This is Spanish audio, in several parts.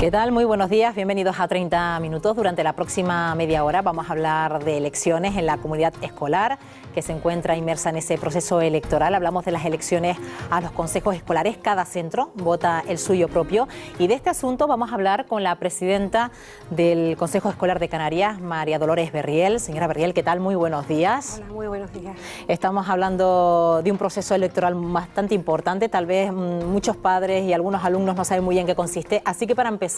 ¿Qué tal? Muy buenos días, bienvenidos a 30 minutos. Durante la próxima media hora vamos a hablar de elecciones en la comunidad escolar que se encuentra inmersa en ese proceso electoral. Hablamos de las elecciones a los consejos escolares. Cada centro vota el suyo propio. Y de este asunto vamos a hablar con la presidenta del Consejo Escolar de Canarias, María Dolores Berriel. Señora Berriel, ¿qué tal? Muy buenos días. Hola, muy buenos días. Estamos hablando de un proceso electoral bastante importante. Tal vez muchos padres y algunos alumnos no saben muy bien qué consiste. Así que para empezar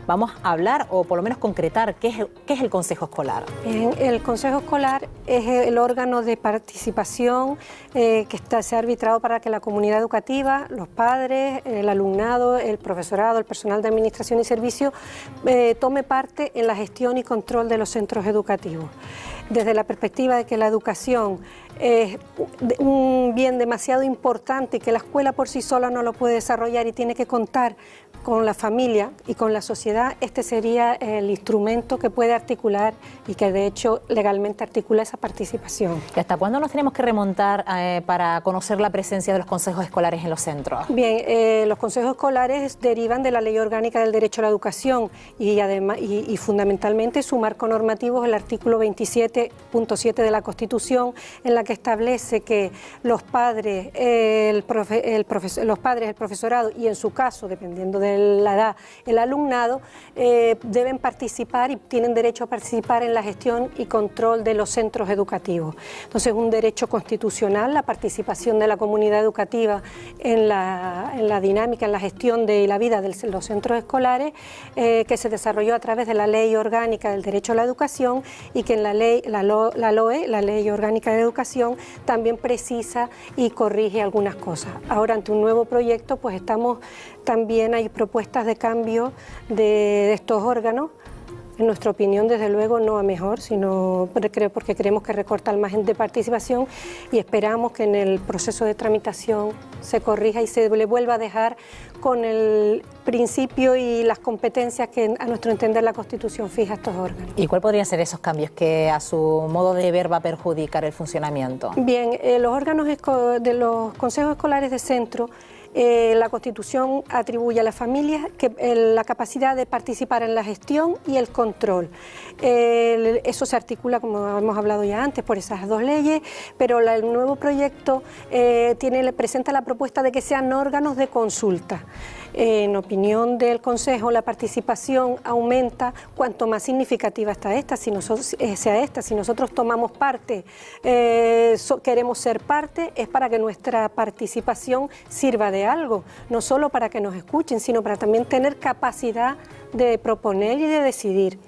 vamos a hablar o por lo menos concretar qué es el Consejo Escolar. Bien, el Consejo Escolar es el órgano de participación que se ha arbitrado para que la comunidad educativa, los padres, el alumnado, el profesorado, el personal de administración y servicio tome parte en la gestión y control de los centros educativos. Desde la perspectiva de que la educación es un bien demasiado importante y que la escuela por sí sola no lo puede desarrollar y tiene que contar con la familia y con la sociedad, este sería el instrumento que puede articular y que de hecho legalmente articula esa participación. ¿Y hasta cuándo nos tenemos que remontar para conocer la presencia de los consejos escolares en los centros? Bien, los consejos escolares derivan de la Ley Orgánica del Derecho a la Educación y además y fundamentalmente su marco normativo es el artículo 27.7 de la Constitución, en la que establece que los padres, el profesorado y en su caso, dependiendo de la edad, el alumnado, deben participar y tienen derecho a participar en la gestión y control de los centros educativos. Entonces, un derecho constitucional, la participación de la comunidad educativa en la dinámica, en la gestión de la vida de los centros escolares, que se desarrolló a través de la Ley Orgánica del Derecho a la Educación y que en la LOE, la Ley Orgánica de Educación, también precisa y corrige algunas cosas. Ahora, ante un nuevo proyecto, pues también hay propuestas de cambio de estos órganos. En nuestra opinión, desde luego, no a mejor, sino porque creemos que recorta el margen de participación y esperamos que en el proceso de tramitación se corrija y se le vuelva a dejar con el principio y las competencias que a nuestro entender la Constitución fija a estos órganos. ¿Y cuál podrían ser esos cambios que a su modo de ver va a perjudicar el funcionamiento? Bien, los órganos de los consejos escolares de centro, la Constitución atribuye a las familias la capacidad de participar en la gestión y el control. Eso se articula, como hemos hablado ya antes, por esas dos leyes, pero el nuevo proyecto presenta la propuesta de que sean órganos de consulta. En opinión del Consejo, la participación aumenta cuanto más significativa sea esta. Si nosotros tomamos parte, queremos ser parte, es para que nuestra participación sirva de algo, no solo para que nos escuchen, sino para también tener capacidad de proponer y de decidir.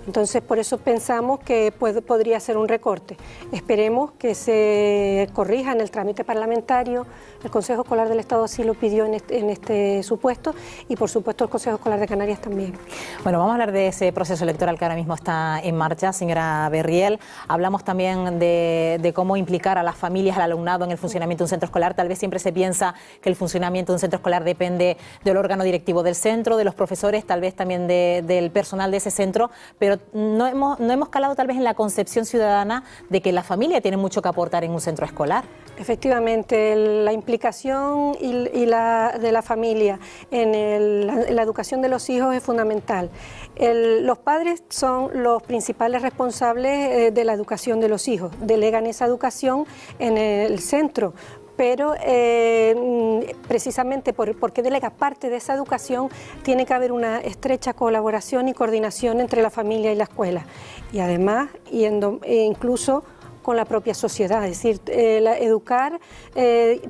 Entonces, por eso pensamos que podría ser un recorte. Esperemos que se corrija en el trámite parlamentario. El Consejo Escolar del Estado así lo pidió en este supuesto y, por supuesto, el Consejo Escolar de Canarias también. Bueno, vamos a hablar de ese proceso electoral que ahora mismo está en marcha, señora Berriel. Hablamos también de cómo implicar a las familias, al alumnado en el funcionamiento de un centro escolar. Tal vez siempre se piensa que el funcionamiento de un centro escolar depende del órgano directivo del centro, de los profesores, tal vez también del personal de ese centro, pero no hemos calado tal vez en la concepción ciudadana de que la familia tiene mucho que aportar en un centro escolar. Efectivamente, la implicación de la familia en la educación de los hijos es fundamental. Los padres son los principales responsables de la educación de los hijos, delegan esa educación en el centro. Pero precisamente porque delega parte de esa educación, tiene que haber una estrecha colaboración y coordinación entre la familia y la escuela. Y además, incluso con la propia sociedad, es decir, educar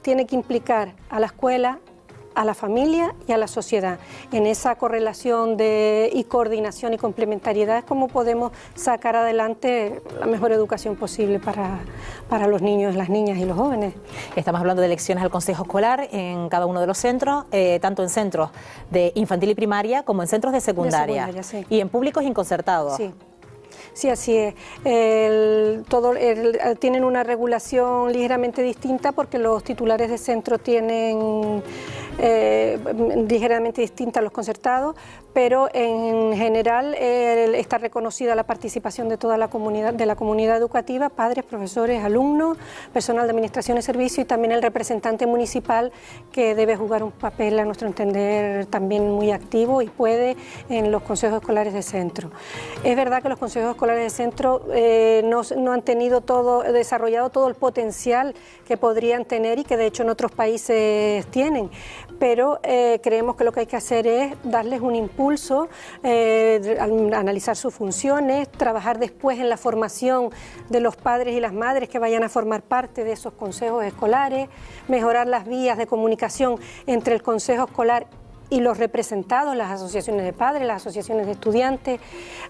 tiene que implicar a la escuela, a la familia y a la sociedad. En esa correlación y coordinación y complementariedad es como podemos sacar adelante la mejor educación posible para los niños, las niñas y los jóvenes. Estamos hablando de elecciones al Consejo Escolar en cada uno de los centros, tanto en centros de infantil y primaria como en centros de secundaria, sí. Y en públicos y concertados. Sí. Sí, así es. Tienen una regulación ligeramente distinta porque los titulares de centro tienen ligeramente distinta a los concertados, pero en general está reconocida la participación de toda la comunidad educativa, padres, profesores, alumnos, personal de administración y servicio y también el representante municipal, que debe jugar un papel, a nuestro entender, también muy activo y puede en los consejos escolares de centro. Es verdad que los consejos escolares de centro no han tenido desarrollado todo el potencial que podrían tener y que de hecho en otros países tienen, pero creemos que lo que hay que hacer es darles un impulso, analizar sus funciones, trabajar después en la formación de los padres y las madres que vayan a formar parte de esos consejos escolares, mejorar las vías de comunicación entre el consejo escolar y los representados, las asociaciones de padres, las asociaciones de estudiantes.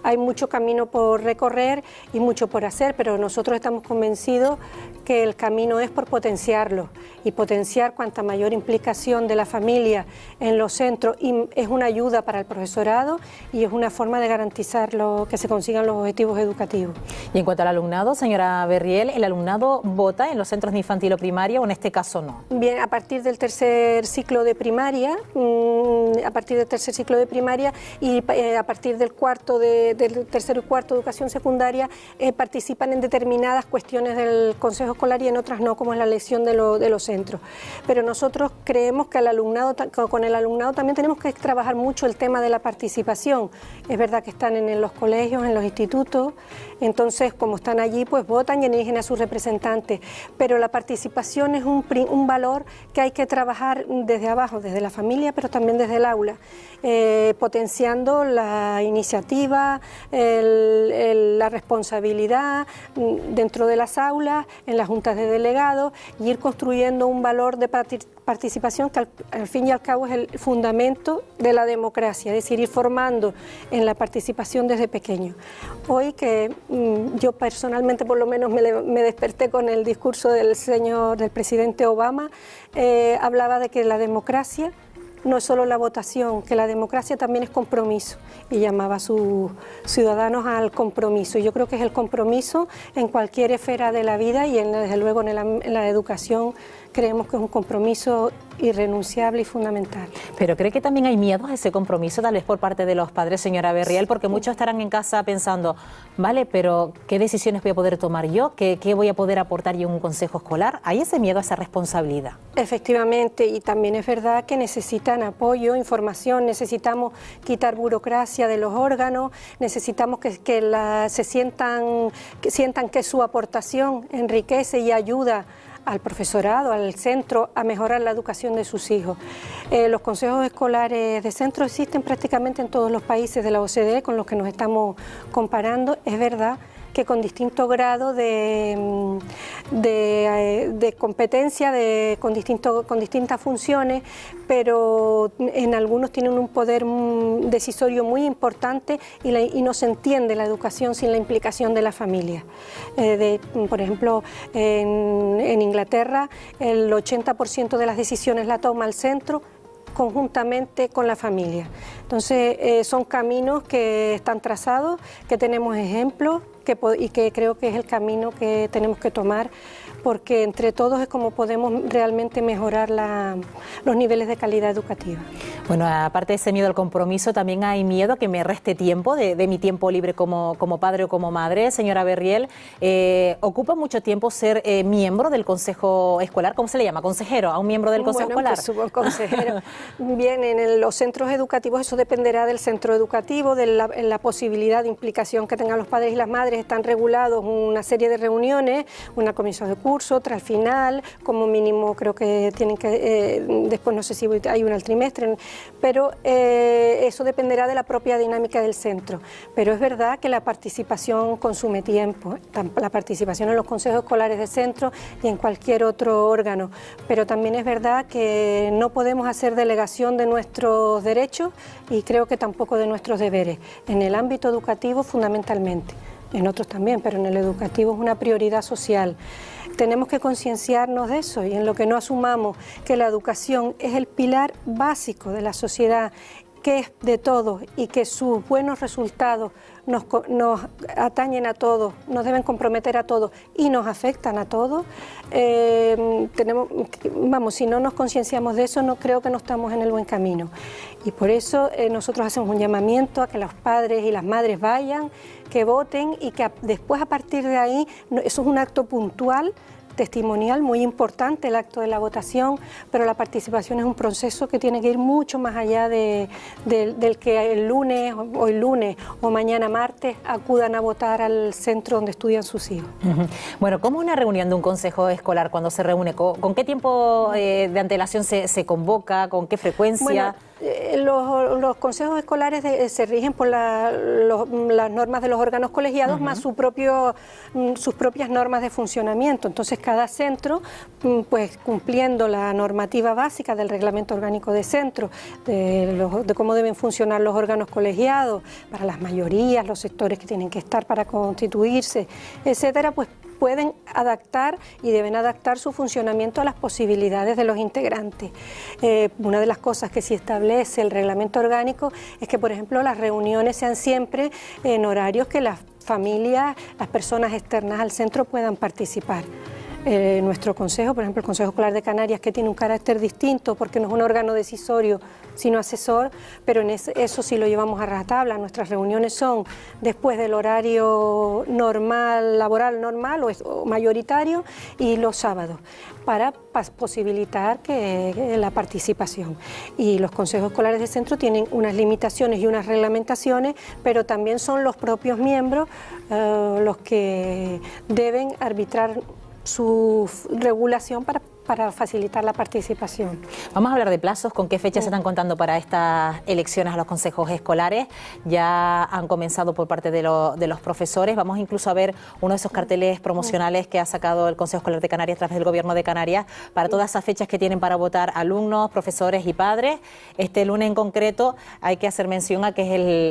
Hay mucho camino por recorrer y mucho por hacer, pero nosotros estamos convencidos que el camino es por potenciarlo y potenciar cuanta mayor implicación de la familia en los centros, y es una ayuda para el profesorado y es una forma de garantizar que se consigan los objetivos educativos. Y en cuanto al alumnado, señora Berriel, ¿el alumnado vota en los centros de infantil o primaria o en este caso no? Bien, a partir del tercer ciclo de primaria, y a partir del tercero y cuarto de educación secundaria participan en determinadas cuestiones del consejo escolar y en otras no, como es la elección de los centros. Pero nosotros creemos que con el alumnado también tenemos que trabajar mucho el tema de la participación. Es verdad que están en los colegios, en los institutos, entonces como están allí pues votan y eligen a sus representantes, pero la participación es un valor que hay que trabajar desde abajo, desde la familia, pero también desde el aula, potenciando la iniciativa, la responsabilidad dentro de las aulas, en las juntas de delegados, y ir construyendo un valor de participación que al fin y al cabo es el fundamento de la democracia, es decir, ir formando en la participación desde pequeño. Hoy que yo personalmente por lo menos me desperté con el discurso del presidente Obama, hablaba de que la democracia no es solo la votación, que la democracia también es compromiso, y llamaba a sus ciudadanos al compromiso. Y yo creo que es el compromiso en cualquier esfera de la vida y desde luego en la educación creemos que es un compromiso irrenunciable y fundamental. ¿Pero cree que también hay miedo a ese compromiso, tal vez por parte de los padres, señora Berriel? Porque muchos estarán en casa pensando, vale, pero ¿qué decisiones voy a poder tomar yo? ¿Qué voy a poder aportar yo en un consejo escolar? ¿Hay ese miedo a esa responsabilidad? Efectivamente, y también es verdad que necesitan apoyo, información, necesitamos quitar burocracia de los órganos, necesitamos que sientan que su aportación enriquece y ayuda al profesorado, al centro, a mejorar la educación de sus hijos. Los consejos escolares de centro existen prácticamente en todos los países de la OCDE con los que nos estamos comparando. Es verdad que con distinto grado de competencia, con distintas funciones, pero en algunos tienen un poder decisorio muy importante y no se entiende la educación sin la implicación de la familia. Por ejemplo, en Inglaterra el 80% de las decisiones la toma el centro conjuntamente con la familia. Entonces son caminos que están trazados, que tenemos ejemplos y que creo que es el camino que tenemos que tomar, porque entre todos es como podemos realmente mejorar los niveles de calidad educativa. Bueno, aparte de ese miedo al compromiso, también hay miedo a que me reste tiempo de mi tiempo libre como padre o como madre. Señora Berriel, ¿ocupa mucho tiempo ser miembro del consejo escolar? ¿Cómo se le llama? ¿Consejero? ¿A un miembro del consejo escolar? Pues, consejero. Bien, en los centros educativos eso dependerá del centro educativo, de la posibilidad de implicación que tengan los padres y las madres. Están regulados una serie de reuniones, una comisión de curso, otra al final, como mínimo creo que tienen que, después no sé si hay una al trimestre, pero eso dependerá de la propia dinámica del centro. Pero es verdad que la participación consume tiempo, la participación en los consejos escolares de centro y en cualquier otro órgano, pero también es verdad que no podemos hacer delegación de nuestros derechos y creo que tampoco de nuestros deberes, en el ámbito educativo fundamentalmente. En otros también, pero en el educativo es una prioridad social. Tenemos que concienciarnos de eso y en lo que no asumamos que la educación es el pilar básico de la sociedad que es de todos y que sus buenos resultados nos atañen a todos, nos deben comprometer a todos y nos afectan a todos, si no nos concienciamos de eso, no creo que no estamos en el buen camino. Y por eso nosotros hacemos un llamamiento a que los padres y las madres vayan, que voten y que después, a partir de ahí, eso es un acto puntual, testimonial, muy importante el acto de la votación, pero la participación es un proceso que tiene que ir mucho más allá del que el lunes, hoy lunes o mañana martes acudan a votar al centro donde estudian sus hijos. Bueno, ¿cómo es una reunión de un consejo escolar cuando se reúne? ¿Con qué tiempo de antelación se convoca? ¿Con qué frecuencia? Bueno, los consejos escolares se rigen por las normas de los órganos colegiados más sus propias normas de funcionamiento. Entonces, cada centro, pues cumpliendo la normativa básica del reglamento orgánico de centro, de cómo deben funcionar los órganos colegiados, para las mayorías, los sectores que tienen que estar para constituirse, etcétera, pues pueden adaptar y deben adaptar su funcionamiento a las posibilidades de los integrantes. Una de las cosas que sí establece el reglamento orgánico es que, por ejemplo, las reuniones sean siempre en horarios que las familias, las personas externas al centro puedan participar. Nuestro consejo, por ejemplo el Consejo Escolar de Canarias, que tiene un carácter distinto porque no es un órgano decisorio sino asesor, pero en eso sí lo llevamos a rajatabla. Nuestras reuniones son después del horario normal, laboral normal o mayoritario, y los sábados, para posibilitar la participación. Y los consejos escolares de centro tienen unas limitaciones y unas reglamentaciones, pero también son los propios miembros los que deben arbitrar su regulación para facilitar la participación. Vamos a hablar de plazos. ¿Con qué fechas se están contando para estas elecciones a los consejos escolares? Ya han comenzado por parte de los profesores. Vamos incluso a ver uno de esos carteles promocionales que ha sacado el Consejo Escolar de Canarias a través del Gobierno de Canarias para todas esas fechas que tienen para votar alumnos, profesores y padres. Este lunes en concreto hay que hacer mención a que es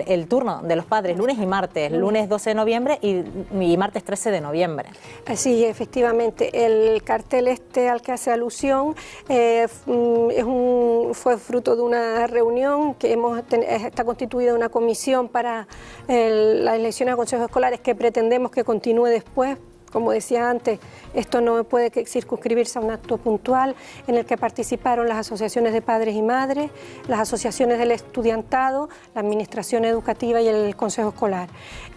el turno de los padres, lunes y martes, lunes 12 de noviembre y martes 13 de noviembre. Sí, efectivamente. El cartel al que hace alusión fue fruto de una reunión que está constituida una comisión para las elecciones a consejos escolares que pretendemos que continúe después. Como decía antes, esto no puede circunscribirse a un acto puntual en el que participaron las asociaciones de padres y madres, las asociaciones del estudiantado, la administración educativa y el consejo escolar.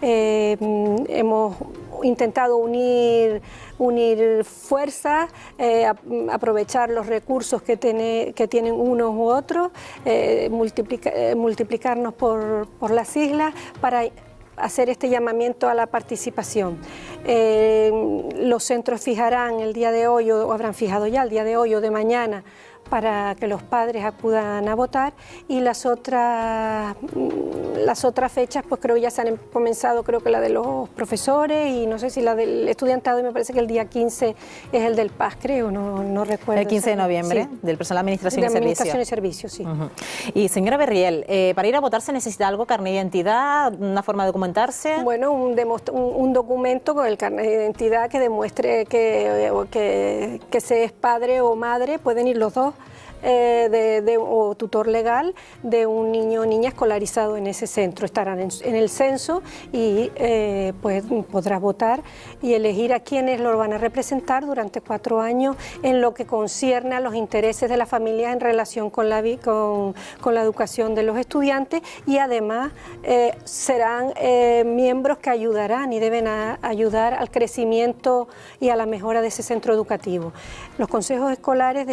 Hemos intentado unir fuerzas, aprovechar los recursos que tienen unos u otros, multiplicarnos por las islas para hacer este llamamiento a la participación. Los centros fijarán el día de hoy, o habrán fijado ya el día de hoy o de mañana, para que los padres acudan a votar, y las otras fechas pues creo ya se han comenzado, creo que la de los profesores y no sé si la del estudiantado, y me parece que el día 15 es el del PAS, creo, no recuerdo. El 15 de noviembre, sí, del personal de Administración y Servicios. Administración y Servicios, sí. Y señora Berriel, para ir a votar se necesita algo, carnet de identidad, una forma de documentarse. Bueno, un documento con el carnet de identidad que demuestre que se es padre o madre, pueden ir los dos, o tutor legal de un niño o niña escolarizado en ese centro. Estarán en el censo y pues podrá votar y elegir a quienes lo van a representar durante 4 años en lo que concierne a los intereses de la familia en relación con la educación de los estudiantes, y además serán miembros que ayudarán y deben ayudar al crecimiento y a la mejora de ese centro educativo. Los consejos escolares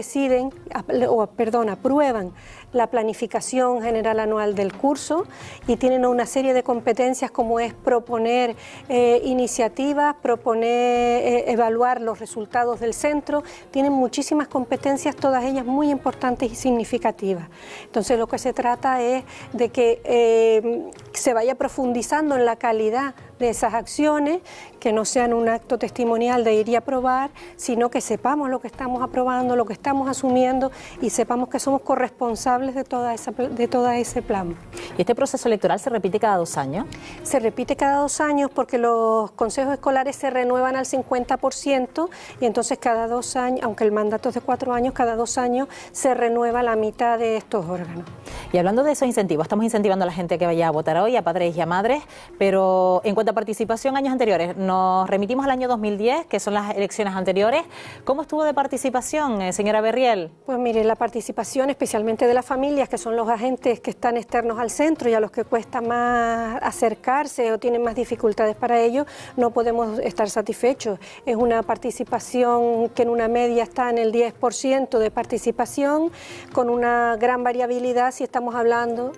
aprueban la planificación general anual del curso y tienen una serie de competencias como es proponer iniciativas, evaluar los resultados del centro. Tienen muchísimas competencias, todas ellas muy importantes y significativas. Entonces lo que se trata es de que se vaya profundizando en la calidad de esas acciones, que no sean un acto testimonial de ir y aprobar, sino que sepamos lo que estamos aprobando, lo que estamos asumiendo, y sepamos que somos corresponsables de todo ese plan. ¿Y este proceso electoral se repite cada 2 años? Se repite cada 2 años porque los consejos escolares se renuevan al 50%, y entonces cada 2 años, aunque el mandato es de 4 años, cada 2 años se renueva la mitad de estos órganos. Y hablando de esos incentivos, estamos incentivando a la gente que vaya a votar hoy, a padres y a madres, pero en cuanto a participación años anteriores, nos remitimos al año 2010, que son las elecciones anteriores. ¿Cómo estuvo de participación, señora Berriel? Pues mire, la participación especialmente de las familias, que son los agentes que están externos al centro y a los que cuesta más acercarse o tienen más dificultades para ello, no podemos estar satisfechos. Es una participación que en una media está en el 10% de participación, con una gran variabilidad si estamos hablando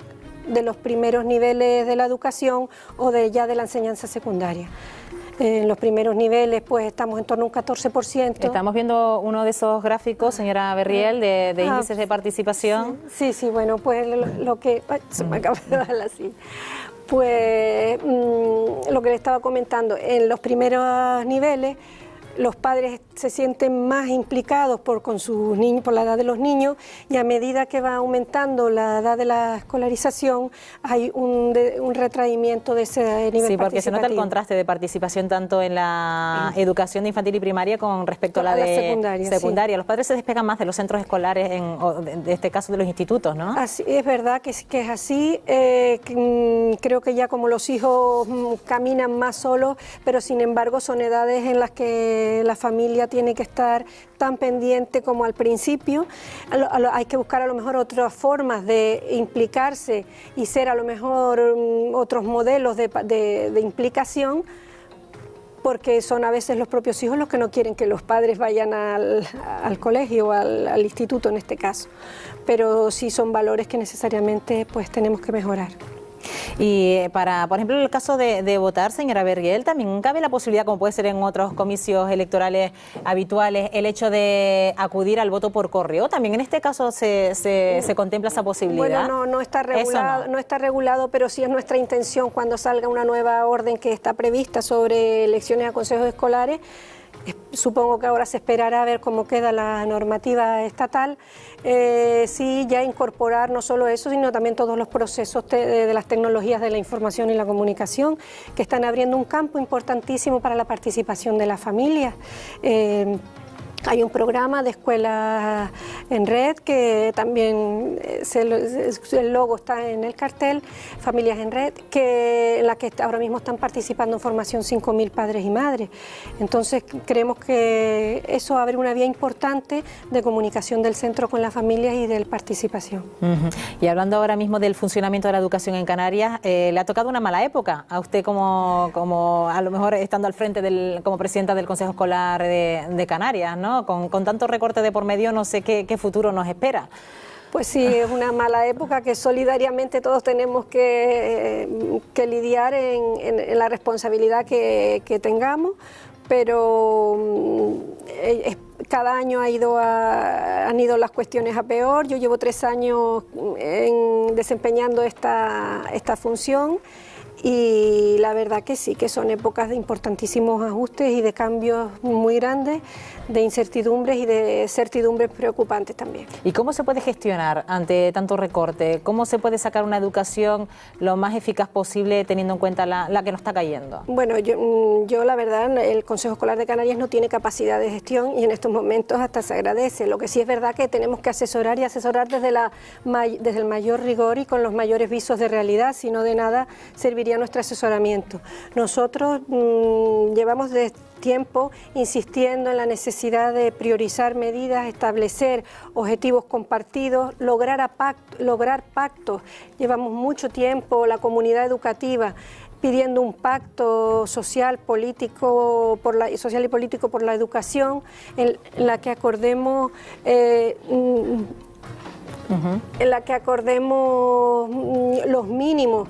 de los primeros niveles de la educación o de ya de la enseñanza secundaria. En los primeros niveles pues estamos en torno a un 14%. Estamos viendo uno de esos gráficos, señora Berriel, de índices de participación. Sí, bueno, pues lo que... Ay, se me acaba de dar así. Pues lo que le estaba comentando, en los primeros niveles los padres se sienten más implicados con sus niños, por la edad de los niños, y a medida que va aumentando la edad de la escolarización hay un retraimiento de ese nivel participativo. Sí, porque se nota el contraste de participación tanto en la educación de infantil y primaria con respecto a la de secundaria. Sí. Los padres se despegan más de los centros escolares, de este caso de los institutos, ¿no? Así, es verdad que es así. Creo que ya como los hijos caminan más solos, pero sin embargo son edades en las que la familia tiene que estar tan pendiente como al principio. Hay que buscar a lo mejor otras formas de implicarse y ser a lo mejor otros modelos de implicación, porque son a veces los propios hijos los que no quieren que los padres vayan al colegio o al instituto en este caso. Pero sí son valores que necesariamente pues tenemos que mejorar. Y para, por ejemplo, en el caso de votar, señora Berriel, también cabe la posibilidad, como puede ser en otros comicios electorales habituales, el hecho de acudir al voto por correo. ¿También en este caso se contempla esa posibilidad? Bueno, no está regulado, no está regulado, pero sí es nuestra intención cuando salga una nueva orden que está prevista sobre elecciones a consejos escolares. Supongo que ahora se esperará a ver cómo queda la normativa estatal, sí ya incorporar no solo eso, sino también todos los procesos de las tecnologías de la información y la comunicación, que están abriendo un campo importantísimo para la participación de las familias. Hay un programa de escuelas en red que también el logo está en el cartel, Familias en Red, en la que ahora mismo están participando en formación 5.000 padres y madres. Entonces creemos que eso abre una vía importante de comunicación del centro con las familias y de participación. Y hablando ahora mismo del funcionamiento de la educación en Canarias, le ha tocado una mala época a usted como a lo mejor estando al frente como presidenta del Consejo Escolar de Canarias, ¿no? Con tanto recorte de por medio, no sé qué futuro nos espera. Pues sí, es una mala época que solidariamente todos tenemos que lidiar en la responsabilidad que tengamos, pero cada año han ido las cuestiones a peor. Yo llevo 3 años desempeñando esta función. Y la verdad que sí, que son épocas de importantísimos ajustes y de cambios muy grandes, de incertidumbres y de certidumbres preocupantes también. ¿Y cómo se puede gestionar ante tanto recorte? ¿Cómo se puede sacar una educación lo más eficaz posible teniendo en cuenta la que nos está cayendo? Bueno, yo la verdad, el Consejo Escolar de Canarias no tiene capacidad de gestión y en estos momentos hasta se agradece. Lo que sí es verdad que tenemos que asesorar y asesorar desde el mayor rigor y con los mayores visos de realidad, si no de nada serviría nuestro asesoramiento. Nosotros llevamos de tiempo insistiendo en la necesidad de priorizar medidas, establecer objetivos compartidos, lograr pactos. Llevamos mucho tiempo la comunidad educativa pidiendo un pacto social, político y político por la educación, en la que acordemos los mínimos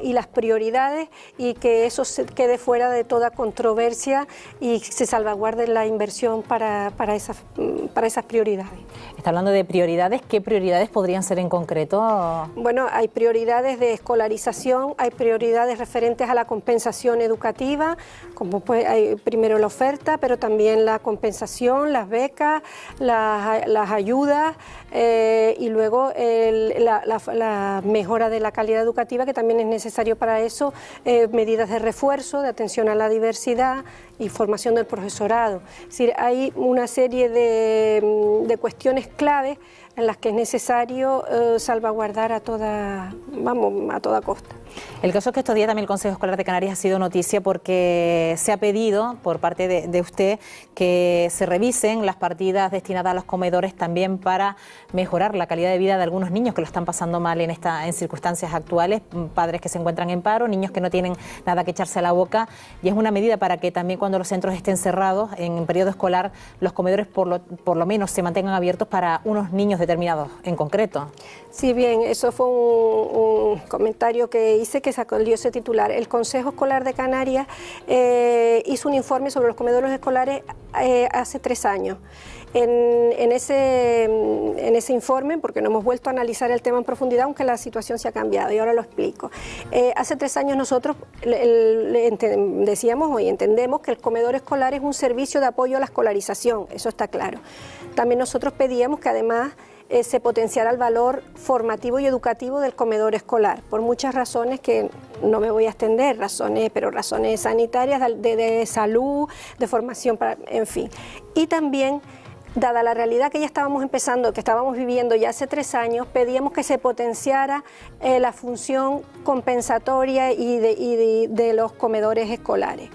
y las prioridades, y que eso se quede fuera de toda controversia y se salvaguarde la inversión para esas prioridades. Está hablando de prioridades. ¿Qué prioridades podrían ser en concreto? Bueno, hay prioridades de escolarización, hay prioridades referentes a la compensación educativa, como pues hay primero la oferta, pero también la compensación, las becas, las ayudas, y luego la mejora de la calidad educativa, que también es necesario para eso, medidas de refuerzo, de atención a la diversidad y formación del profesorado. Es decir, hay una serie de cuestiones claves en las que es necesario salvaguardar a toda costa. El caso es que estos días también el Consejo Escolar de Canarias ha sido noticia porque se ha pedido por parte de usted que se revisen las partidas destinadas a los comedores también para mejorar la calidad de vida de algunos niños que lo están pasando mal en circunstancias actuales, padres que se encuentran en paro, niños que no tienen nada que echarse a la boca, y es una medida para que también cuando los centros estén cerrados en periodo escolar los comedores por lo menos se mantengan abiertos para unos niños determinados en concreto. Sí, bien, eso fue un comentario que hice que sacó ese titular. El Consejo Escolar de Canarias hizo un informe sobre los comedores escolares hace 3 años. En ese informe, porque no hemos vuelto a analizar el tema en profundidad, aunque la situación se ha cambiado, y ahora lo explico. Hace 3 años nosotros decíamos y entendemos que el comedor escolar es un servicio de apoyo a la escolarización, eso está claro. También nosotros pedíamos que además se potenciara el valor formativo y educativo del comedor escolar, por muchas razones que no me voy a extender, pero razones sanitarias, de salud, de formación, en fin. Y también, dada la realidad que ya estábamos empezando, que estábamos viviendo ya hace 3 años, pedíamos que se potenciara la función compensatoria y de los comedores escolares.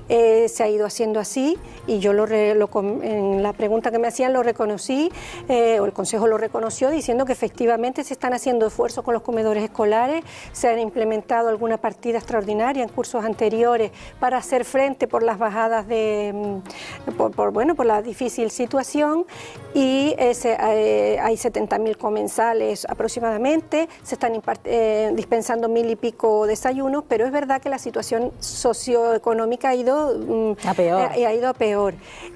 Se ha ido haciendo así y yo en la pregunta que me hacían lo reconocí, o el Consejo lo reconoció diciendo que efectivamente se están haciendo esfuerzos con los comedores escolares, se han implementado alguna partida extraordinaria en cursos anteriores para hacer frente por las bajadas por la difícil situación, y hay 70.000 comensales aproximadamente, se están dispensando 1.000 y pico desayunos, pero es verdad que la situación socioeconómica ha ido a peor.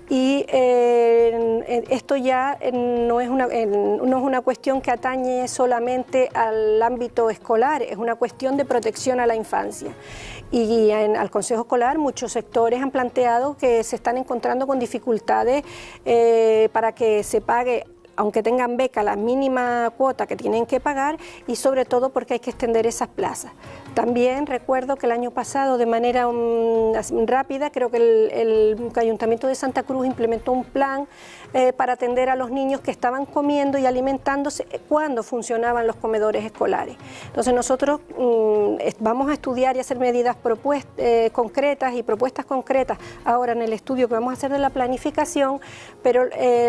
Y esto ya no es una cuestión que atañe solamente al ámbito escolar, es una cuestión de protección a la infancia. Y al Consejo Escolar muchos sectores han planteado que se están encontrando con dificultades para que se pague, aunque tengan beca, la mínima cuota que tienen que pagar, y sobre todo porque hay que extender esas plazas. También recuerdo que el año pasado, de manera rápida, creo que el Ayuntamiento de Santa Cruz implementó un plan para atender a los niños que estaban comiendo y alimentándose cuando funcionaban los comedores escolares. Entonces nosotros vamos a estudiar y hacer medidas concretas y propuestas concretas ahora en el estudio que vamos a hacer de la planificación, pero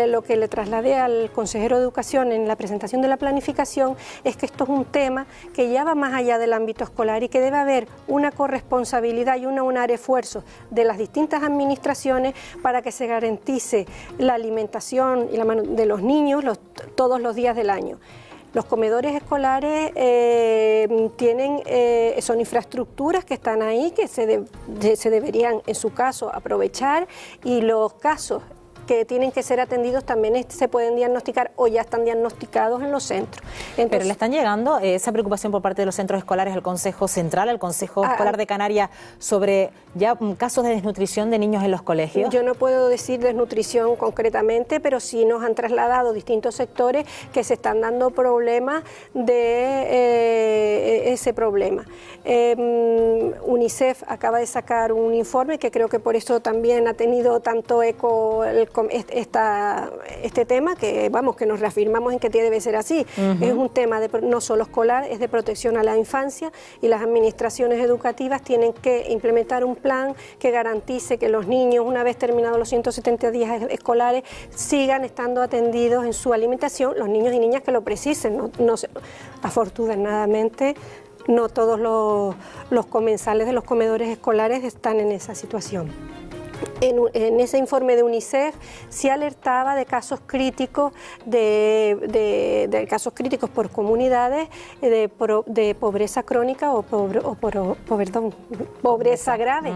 lo que le trasladé al consejero de Educación en la presentación de la planificación es que esto es un tema que ya va más allá del ámbito escolar y que debe haber una corresponsabilidad y unar esfuerzos de las distintas administraciones para que se garantice la alimentación de los niños todos los días del año. Los comedores escolares son infraestructuras que están ahí, que se deberían, en su caso, aprovechar, y los casos que tienen que ser atendidos también se pueden diagnosticar o ya están diagnosticados en los centros. Entonces, pero le están llegando esa preocupación por parte de los centros escolares al Consejo Central, al Consejo Escolar de Canarias, sobre ya casos de desnutrición de niños en los colegios. Yo no puedo decir desnutrición concretamente, pero sí nos han trasladado distintos sectores que se están dando problemas de ese problema. UNICEF acaba de sacar un informe que creo que por eso también ha tenido tanto eco este tema, que nos reafirmamos en que debe ser así. Es un tema no solo escolar, es de protección a la infancia, y las administraciones educativas tienen que implementar un plan que garantice que los niños, una vez terminados los 170 días escolares, sigan estando atendidos en su alimentación, los niños y niñas que lo precisen. Afortunadamente no todos los comensales de los comedores escolares están en esa situación. En ese informe de UNICEF se alertaba de casos críticos, de casos críticos por comunidades de pobreza crónica o pobreza grave.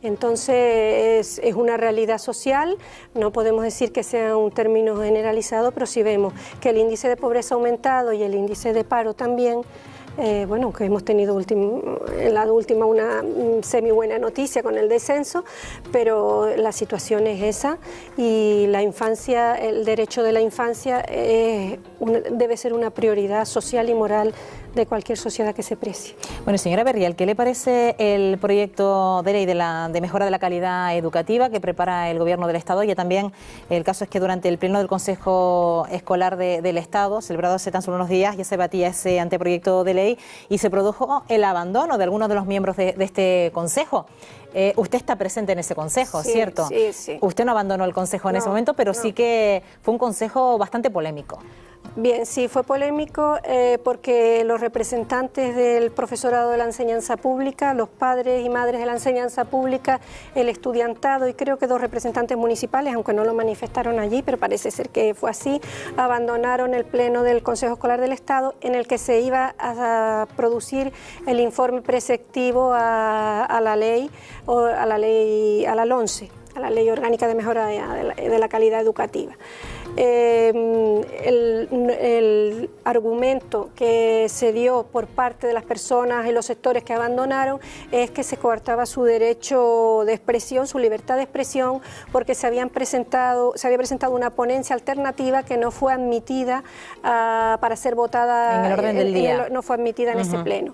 Entonces es una realidad social, no podemos decir que sea un término generalizado, pero si vemos que el índice de pobreza ha aumentado y el índice de paro también, bueno, que hemos tenido en la última una semi buena noticia con el descenso, pero la situación es esa y la infancia, el derecho de la infancia debe ser una prioridad social y moral de cualquier sociedad que se precie. Bueno, señora Berriel, ¿qué le parece el proyecto de ley de mejora de la calidad educativa que prepara el Gobierno del Estado? Ya también el caso es que durante el pleno del Consejo Escolar del Estado, celebrado hace tan solo unos días, ya se debatía ese anteproyecto de ley y se produjo el abandono de algunos de los miembros de este Consejo. Usted está presente en ese consejo, sí, ¿cierto? Sí, sí. Usted no abandonó el consejo en ese momento, pero sí que fue un consejo bastante polémico. Bien, sí, fue polémico porque los representantes del profesorado de la enseñanza pública, los padres y madres de la enseñanza pública, el estudiantado y creo que 2 representantes municipales, aunque no lo manifestaron allí, pero parece ser que fue así, abandonaron el pleno del Consejo Escolar del Estado en el que se iba a producir el informe preceptivo a la ley, a la LONCE, a la Ley Orgánica de Mejora de la Calidad Educativa. El argumento que se dio por parte de las personas y los sectores que abandonaron es que se coartaba su derecho de expresión, su libertad de expresión, porque se había presentado una ponencia alternativa que no fue admitida para ser votada en el orden del día. No fue admitida en ese pleno.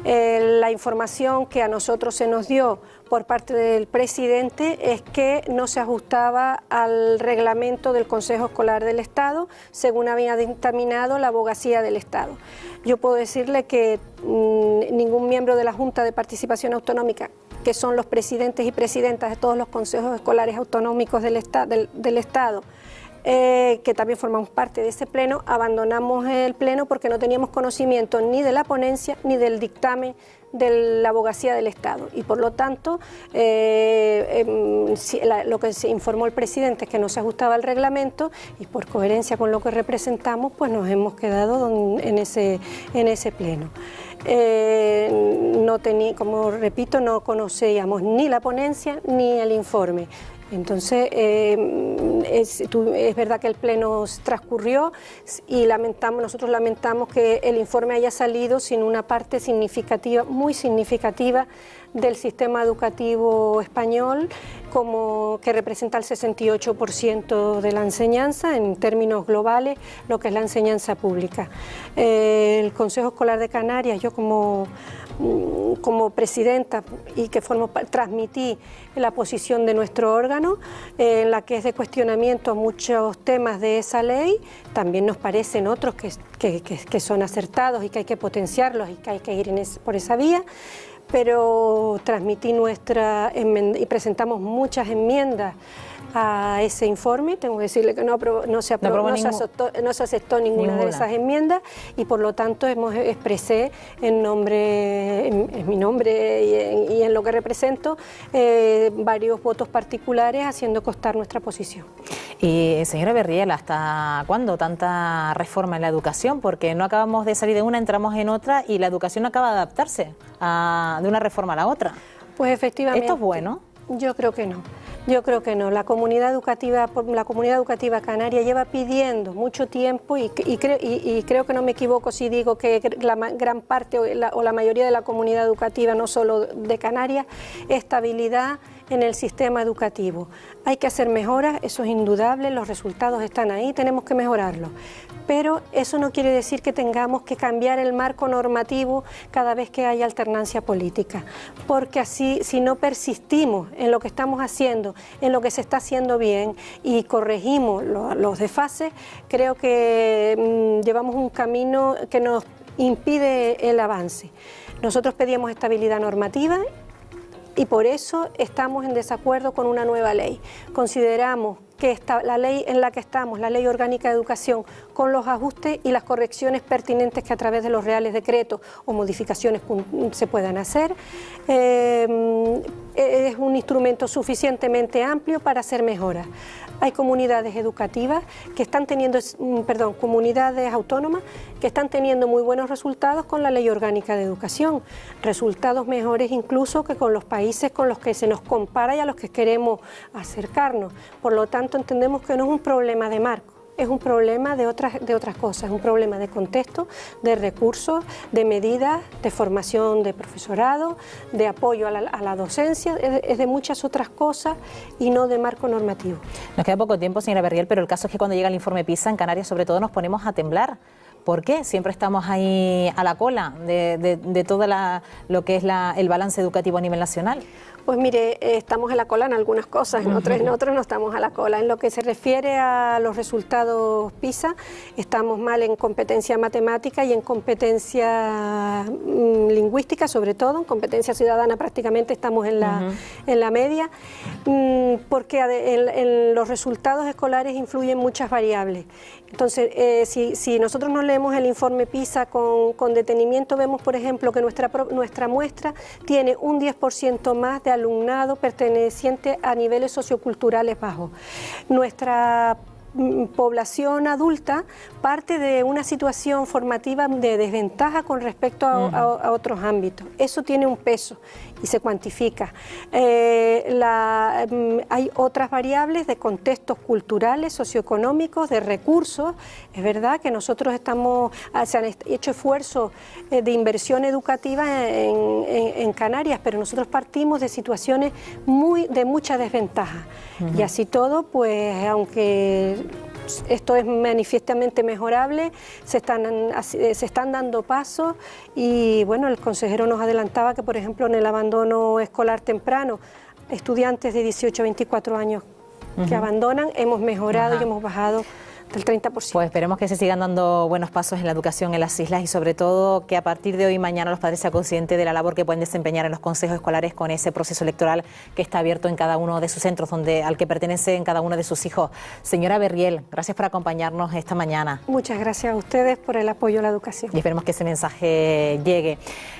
La información que a nosotros se nos dio por parte del presidente es que no se ajustaba al reglamento del Consejo Escolar del Estado, según había dictaminado la Abogacía del Estado. Yo puedo decirle que ningún miembro de la Junta de Participación Autonómica, que son los presidentes y presidentas de todos los consejos escolares autonómicos del Estado, que también formamos parte de ese pleno, abandonamos el pleno porque no teníamos conocimiento ni de la ponencia ni del dictamen de la Abogacía del Estado y por lo tanto lo que se informó el presidente es que no se ajustaba al reglamento y por coherencia con lo que representamos pues nos hemos quedado en ese pleno. Como repito, no conocíamos ni la ponencia ni el informe. Entonces, es verdad que el pleno transcurrió y nosotros lamentamos que el informe haya salido sin una parte significativa, muy significativa, del sistema educativo español, que representa el 68% de la enseñanza, en términos globales, lo que es la enseñanza pública. El Consejo Escolar de Canarias, yo como presidenta y que transmití la posición de nuestro órgano, en la que es de cuestionamiento a muchos temas de esa ley, también nos parecen otros que son acertados y que hay que potenciarlos y que hay que ir por esa vía, pero transmití nuestra enmienda y presentamos muchas enmiendas a ese informe. Tengo que decirle que no se aceptó ninguna de esas enmiendas y por lo tanto expresé en mi nombre y en lo que represento varios votos particulares haciendo constar nuestra posición. Y señora Berriel, ¿hasta cuándo tanta reforma en la educación? Porque no acabamos de salir de una, entramos en otra y la educación no acaba de adaptarse de una reforma a la otra. Pues efectivamente. ¿Esto es bueno? Yo creo que no. Yo creo que no. La comunidad educativa canaria lleva pidiendo mucho tiempo y creo que no me equivoco si digo que la gran parte o la mayoría de la comunidad educativa, no solo de Canarias, estabilidad en el sistema educativo. Hay que hacer mejoras, eso es indudable, los resultados están ahí, tenemos que mejorarlos. Pero eso no quiere decir que tengamos que cambiar el marco normativo cada vez que haya alternancia política, porque así, si no persistimos en lo que estamos haciendo, en lo que se está haciendo bien y corregimos los desfases, creo que llevamos un camino que nos impide el avance. Nosotros pedíamos estabilidad normativa y por eso estamos en desacuerdo con una nueva ley. Consideramos que la ley en la que estamos, la Ley Orgánica de Educación, con los ajustes y las correcciones pertinentes que a través de los reales decretos o modificaciones se puedan hacer, es un instrumento suficientemente amplio para hacer mejoras. Hay comunidades educativas que están teniendo, comunidades autónomas que están teniendo muy buenos resultados con la Ley Orgánica de Educación, resultados mejores incluso que con los países con los que se nos compara y a los que queremos acercarnos. Por lo tanto, entendemos que no es un problema de marco, es un problema de otras cosas, es un problema de contexto, de recursos, de medidas, de formación de profesorado, de apoyo a la docencia, es de muchas otras cosas y no de marco normativo. Nos queda poco tiempo, señora Berriel, pero el caso es que cuando llega el informe PISA en Canarias sobre todo nos ponemos a temblar. ¿Por qué? Siempre estamos ahí a la cola de todo lo que es el balance educativo a nivel nacional. Pues mire, estamos a la cola en algunas cosas, en otras no estamos a la cola. En lo que se refiere a los resultados PISA, estamos mal en competencia matemática y en competencia lingüística, sobre todo, en competencia ciudadana prácticamente estamos en la media, porque en los resultados escolares influyen muchas variables. Entonces, si nosotros no leemos el informe PISA con detenimiento, vemos, por ejemplo, que nuestra muestra tiene un 10% más de alumnado perteneciente a niveles socioculturales bajos. Nuestra población adulta parte de una situación formativa de desventaja con respecto a otros ámbitos. Eso tiene un peso y se cuantifica. Hay otras variables de contextos culturales, socioeconómicos, de recursos. Es verdad que nosotros se han hecho esfuerzos de inversión educativa en Canarias, pero nosotros partimos de situaciones de mucha desventaja. Y así todo, pues aunque esto es manifiestamente mejorable, se están dando pasos y bueno, el consejero nos adelantaba que por ejemplo en el abandono escolar temprano, estudiantes de 18 a 24 años que abandonan, hemos mejorado y hemos bajado del 30%. Pues esperemos que se sigan dando buenos pasos en la educación en las islas y sobre todo que a partir de hoy y mañana los padres sean conscientes de la labor que pueden desempeñar en los consejos escolares con ese proceso electoral que está abierto en cada uno de sus centros, al que pertenecen cada uno de sus hijos. Señora Berriel, gracias por acompañarnos esta mañana. Muchas gracias a ustedes por el apoyo a la educación. Y esperemos que ese mensaje llegue.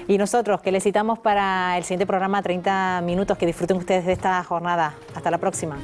Y nosotros que les citamos para el siguiente programa 30 minutos, que disfruten ustedes de esta jornada. Hasta la próxima.